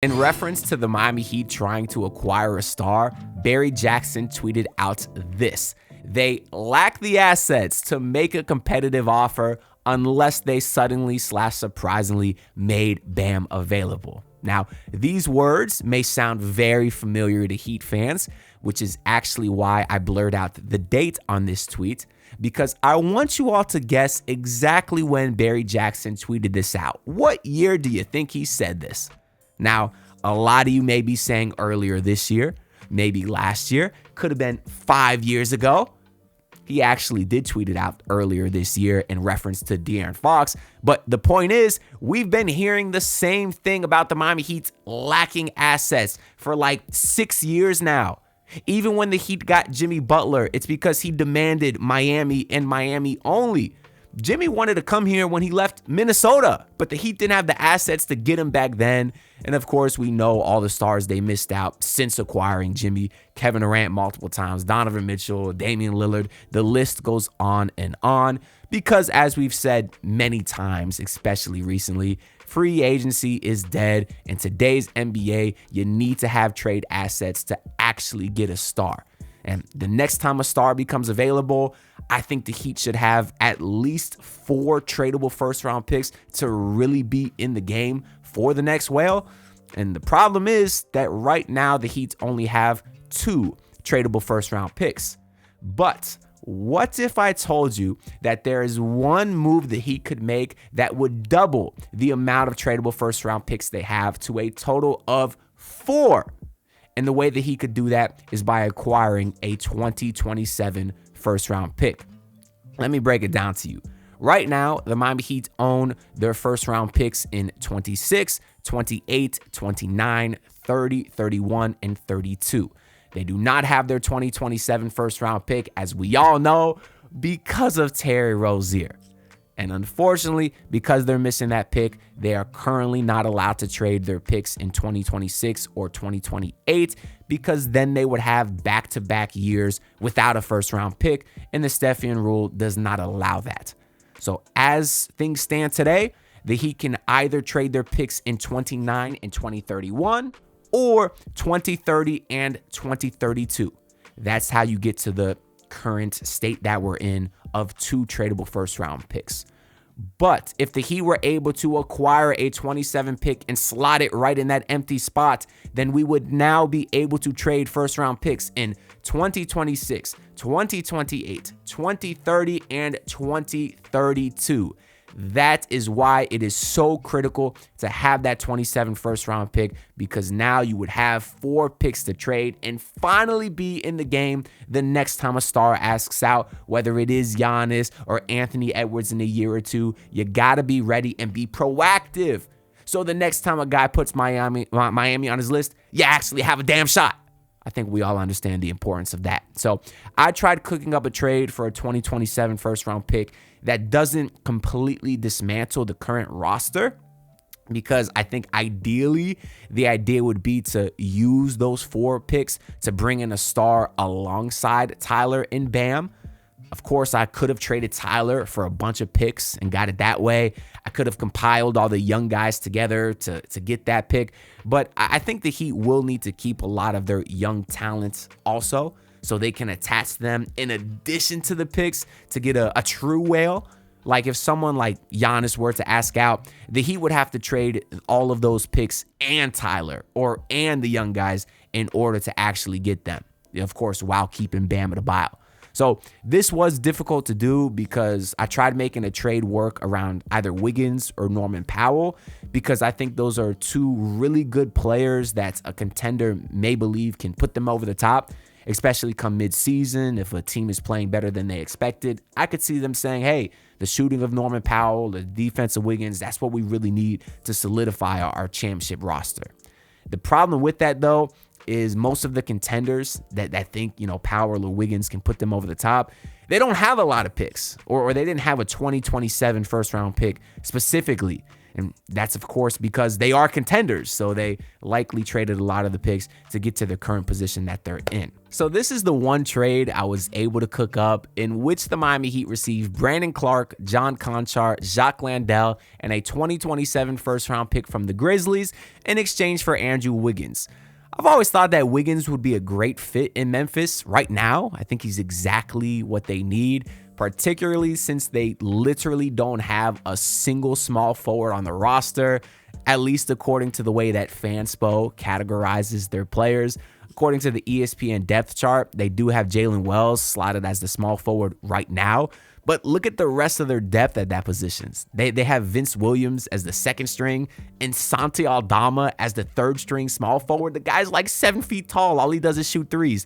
In reference to the Miami Heat trying to acquire a star, Barry Jackson tweeted out this: "They lack the assets to make a competitive offer unless they suddenly/surprisingly made Bam available." Now, these words may sound very familiar to Heat fans, which is actually why I blurred out the date on this tweet, because I want you all to guess exactly when Barry Jackson tweeted this out. What year do you think he said this? Now, a lot of you may be saying earlier this year, maybe last year, could have been 5 years ago. He actually did tweet it out earlier this year in reference to De'Aaron Fox. But the point is, we've been hearing the same thing about the Miami Heat's lacking assets for like 6 years now. Even when the Heat got Jimmy Butler, it's because he demanded Miami and Miami only. Jimmy wanted to come here when he left Minnesota, but the Heat didn't have the assets to get him back then. And of course, we know all the stars they missed out since acquiring Jimmy: Kevin Durant multiple times, Donovan Mitchell, Damian Lillard. The list goes on and on because, as we've said many times, especially recently, free agency is dead. In today's NBA, you need to have trade assets to actually get a star. And the next time a star becomes available, I think the Heat should have at least 4 tradable first-round picks to really be in the game for the next whale. And the problem is that right now the Heat only have 2 tradable first-round picks. But what if I told you that there is one move the Heat could make that would double the amount of tradable first-round picks they have to a total of 4? And the way that he could do that is by acquiring a 2027 first-round pick. Let me break it down to you. Right now, the Miami Heat own their first-round picks in 26, 28, 29, 30, 31, and 32. They do not have their 2027 first-round pick, as we all know, because of Terry Rozier. And unfortunately, because they're missing that pick, they are currently not allowed to trade their picks in 2026 or 2028, because then they would have back-to-back years without a first-round pick, and the Stepien rule does not allow that. So as things stand today, the Heat can either trade their picks in 29 and 2031 or 2030 and 2032. That's how you get to the current state that we're in of 2 tradable first-round picks. But if the Heat were able to acquire a 27 pick and slot it right in that empty spot, then we would now be able to trade first-round picks in 2026, 2028, 2030, and 2032. That is why it is so critical to have that 27 first-round pick, because now you would have 4 picks to trade and finally be in the game the next time a star asks out, whether it is Giannis or Anthony Edwards in a year or two. You got to be ready and be proactive. So the next time a guy puts Miami on his list, you actually have a damn shot. I think we all understand the importance of that. So I tried cooking up a trade for a 2027 first-round pick that doesn't completely dismantle the current roster, because I think ideally the idea would be to use those 4 picks to bring in a star alongside Tyler and Bam. Of course, I could have traded Tyler for a bunch of picks and got it that way. I could have compiled all the young guys together to get that pick. But I think the Heat will need to keep a lot of their young talents also, so they can attach them in addition to the picks to get a true whale. Like if someone like Giannis were to ask out, the Heat would have to trade all of those picks and Tyler and the young guys in order to actually get them, of course, while keeping Bam Adebayo. So this was difficult to do because I tried making a trade work around either Wiggins or Norman Powell, because I think those are 2 really good players that a contender may believe can put them over the top, especially come mid-season. If a team is playing better than they expected, I could see them saying, hey, the shooting of Norman Powell, the defense of Wiggins, that's what we really need to solidify our championship roster. The problem with that, though, is most of the contenders that think, Powell or Wiggins can put them over the top, they don't have a lot of picks, or they didn't have a 2027 first-round pick specifically. And that's, of course, because they are contenders. So they likely traded a lot of the picks to get to the current position that they're in. So this is the one trade I was able to cook up in which the Miami Heat received Brandon Clark, John Conchar, Jacques Landale, and a 2027 first-round pick from the Grizzlies in exchange for Andrew Wiggins. I've always thought that Wiggins would be a great fit in Memphis. Right now, I think he's exactly what they need, particularly since they literally don't have a single small forward on the roster, at least according to the way that Fanspo categorizes their players. According to the ESPN depth chart, they do have Jalen Wells slotted as the small forward right now, but look at the rest of their depth at that positions. They have Vince Williams as the second string and Santi Aldama as the third string small forward. The guy's like 7 feet tall. All he does is shoot threes.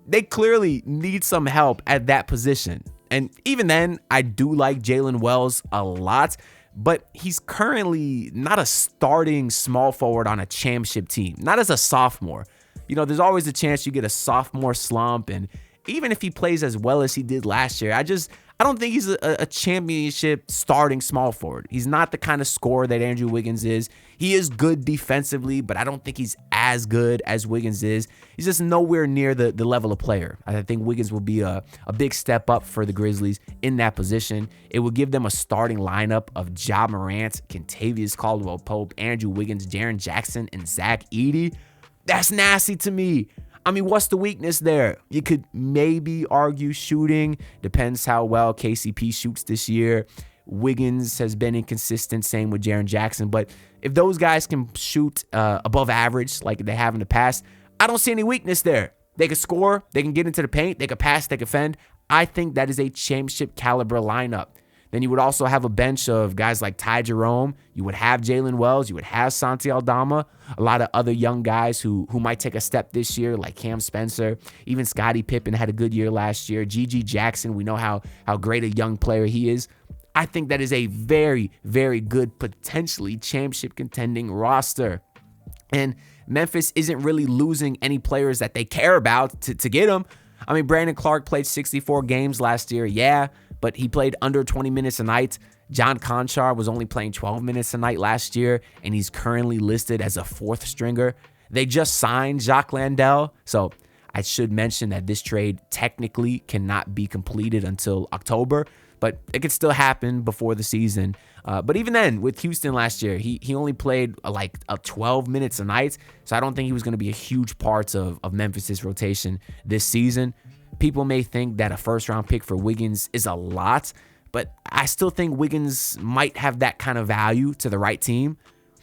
They clearly need some help at that position. And even then, I do like Jalen Wells a lot, but he's currently not a starting small forward on a championship team, not as a sophomore. You know, there's always a chance you get a sophomore slump, and even if he plays as well as he did last year, I don't think he's a championship starting small forward. He's not the kind of scorer that Andrew Wiggins is. He is good defensively, but I don't think he's as good as Wiggins is. He's just nowhere near the level of player. I think Wiggins will be a big step up for the Grizzlies in that position. It will give them a starting lineup of Ja Morant, Kentavious Caldwell-Pope, Andrew Wiggins, Jaren Jackson, and Zach Edey. That's nasty to me. I mean, what's the weakness there? You could maybe argue shooting. Depends how well KCP shoots this year. Wiggins has been inconsistent, same with Jaren Jackson. But if those guys can shoot above average like they have in the past, I don't see any weakness there. They can score. They can get into the paint. They can pass. They can defend. I think that is a championship caliber lineup. Then you would also have a bench of guys like Ty Jerome. You would have Jalen Wells. You would have Santi Aldama. A lot of other young guys who might take a step this year, like Cam Spencer. Even Scottie Pippen had a good year last year. G.G. Jackson, we know how great a young player he is. I think that is a very, very good, potentially championship contending roster. And Memphis isn't really losing any players that they care about to get them. I mean, Brandon Clark played 64 games last year, yeah, but he played under 20 minutes a night. John Conchar was only playing 12 minutes a night last year, and he's currently listed as a fourth stringer. They just signed Jacques Landale, so I should mention that this trade technically cannot be completed until October, but it could still happen before the season. But even then, with Houston last year, he only played like 12 minutes a night, so I don't think he was going to be a huge part of Memphis's rotation this season. People may think that a first-round pick for Wiggins is a lot, but I still think Wiggins might have that kind of value to the right team.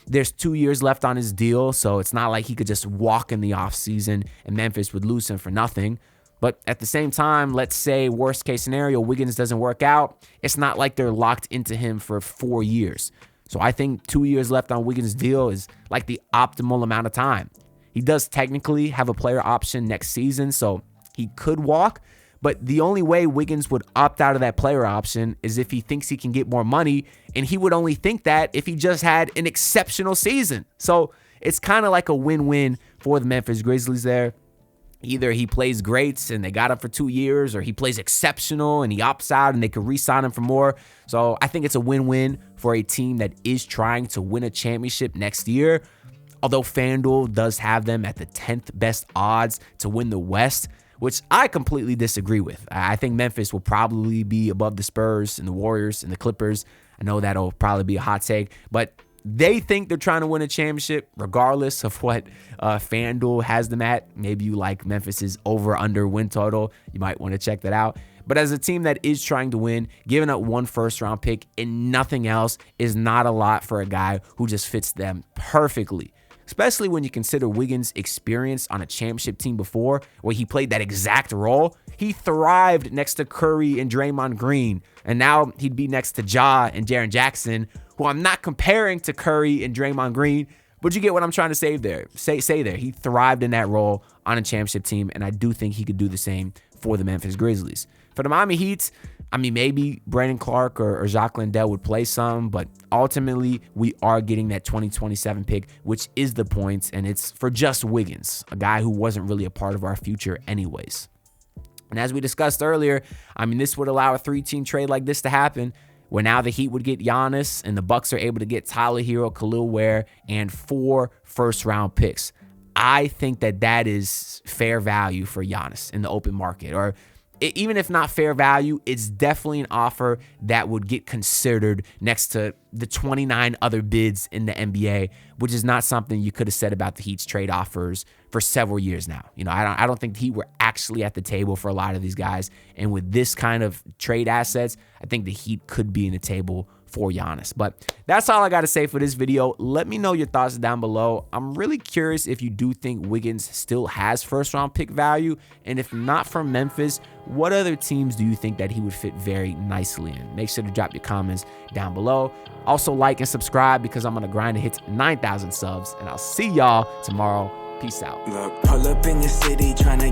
There's 2 years left on his deal, so it's not like he could just walk in the offseason and Memphis would lose him for nothing. But at the same time, let's say worst case scenario, Wiggins doesn't work out. It's not like they're locked into him for 4 years. So I think 2 years left on Wiggins' deal is like the optimal amount of time. He does technically have a player option next season, so he could walk. But the only way Wiggins would opt out of that player option is if he thinks he can get more money, and he would only think that if he just had an exceptional season. So it's kind of like a win-win for the Memphis Grizzlies there. Either he plays great and they got him for 2 years, or he plays exceptional and he opts out and they could re-sign him for more. So I think it's a win-win for a team that is trying to win a championship next year. Although FanDuel does have them at the 10th best odds to win the West, which I completely disagree with. I think Memphis will probably be above the Spurs and the Warriors and the Clippers. I know that'll probably be a hot take, but they think they're trying to win a championship regardless of what FanDuel has them at. Maybe you like Memphis's over-under win total. You might want to check that out. But as a team that is trying to win, giving up one first-round pick and nothing else is not a lot for a guy who just fits them perfectly. Especially when you consider Wiggins' experience on a championship team before, where he played that exact role. He thrived next to Curry and Draymond Green, and now he'd be next to Ja and Jaren Jackson, who I'm not comparing to Curry and Draymond Green, but you get what I'm trying to say there. Say there. He thrived in that role on a championship team, and I do think he could do the same for the Memphis Grizzlies. For the Miami Heat, I mean, maybe Brandon Clark or Jacques Landale would play some, but ultimately we are getting that 2027 pick, which is the point, and it's for just Wiggins, a guy who wasn't really a part of our future anyways. And as we discussed earlier, I mean, this would allow a 3-team trade like this to happen. where now the Heat would get Giannis and the Bucks are able to get Tyler Hero, Khalil Ware, and 4 first-round picks. I think that is fair value for Giannis in the open market. Or even if not fair value, it's definitely an offer that would get considered next to the 29 other bids in the NBA, which is not something you could have said about the Heat's trade offers for several years now. I don't think the Heat were actually at the table for a lot of these guys. And with this kind of trade assets, I think the Heat could be in the table for Giannis. But that's all I got to say for this video. Let me know your thoughts down below. I'm really curious if you do think Wiggins still has first-round pick value. And if not from Memphis, what other teams do you think that he would fit very nicely in? Make sure to drop your comments down below. Also, like and subscribe because I'm going to grind to hit 9,000 subs. And I'll see y'all tomorrow. Peace out. Look, pull up in your city trying to